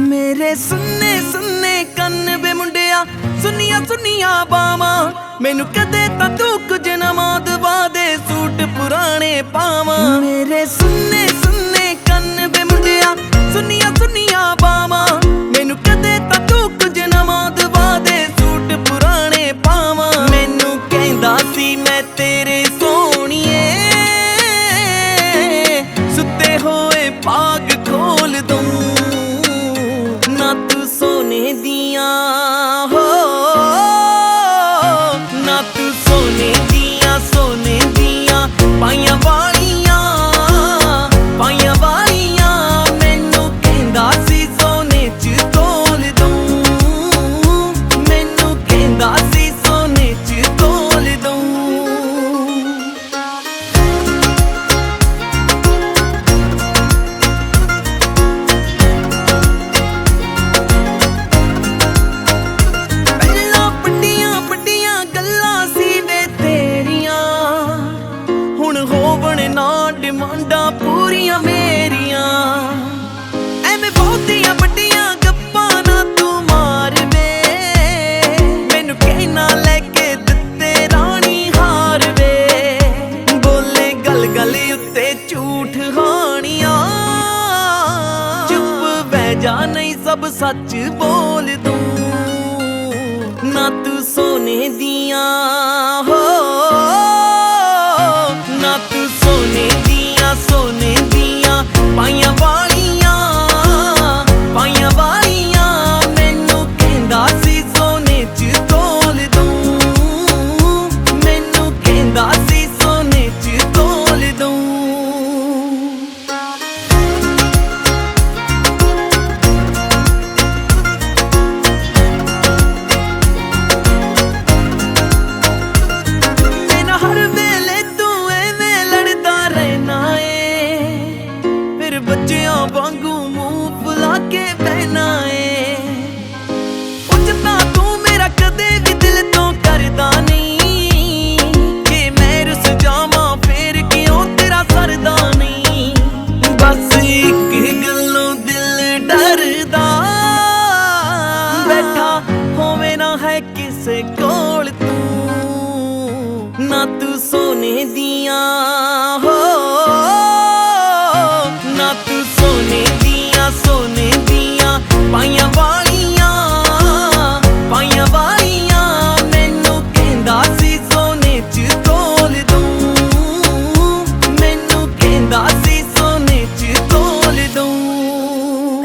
मेरे सुन्ने सुन्ने कन्न बे मुंडिया सुनिया सुनिया बावां मैनू कदे तां तू कुछ ना दवा दे सूट पुराने पावां। मेरे सुन्ने सुन्ने कन्न बे मुंडिया सुनिया सुनिया बावां मैनू कदे तां तू कुछ ना दवा दे सूट पुराने पावां। मैनू कहंदा सी मैं तेरे सोहणीए सुते होए भाग खोल दूं ना तू सोने दियां हो ना तू सोने दियां पाइयां वालियां मैनू कहंदा सी सोने च तोल दूं मैनू कहंदा सी सोने च तोल दूं। डिमांडां पूरियां मेरियां एवें बहुतियां वड्डियां गप्पां ना तू मार वे मैनू कहना लैके दित्ते रानी हार वे बोले गल गल उत्ते झूठ हानियां चुप बह जा नहीं सब सच बोल दूं ना तू सोने दियां हो ना तू सोने दियां पाइयां वालियां मैनू कहंदा सी सोने च तोल दूं मैनू कहंदा सी सोने च तोल दूं। बच्चियां वांगू मुंह फुला के बहना है उजता तू मेरा कदे भी दिल तो करदा नहीं कि मैं रुस जावां फिर क्यों तेरा सरदा नहीं। बस एक गल्लों दिल डरदा बैठा होवे ना है किसे कोल तू ना तू सोने दियां हो ना तू सोने दियां पाइयां वालियां मैनू कहंदा सी सोने च तोल दूं मैनू कहंदा सी सोने च तोल दूं।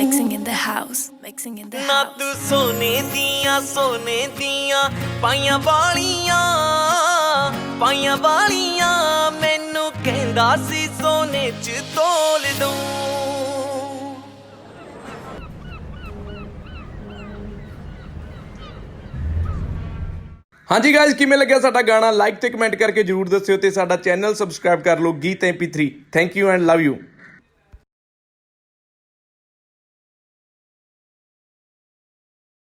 Mixing in the house, mixing in the house. ना तू सोने दियां पाइयां वालियां मैनू कहंदा सी सोने च तोल दूं। हाँ जी गाइज किमें लग्या साडा गाना लाइक ते कमेंट करके जरूर दस्सिओ ते साडा चैनल सबसक्राइब कर लो गीत MP3। Thank you and love you.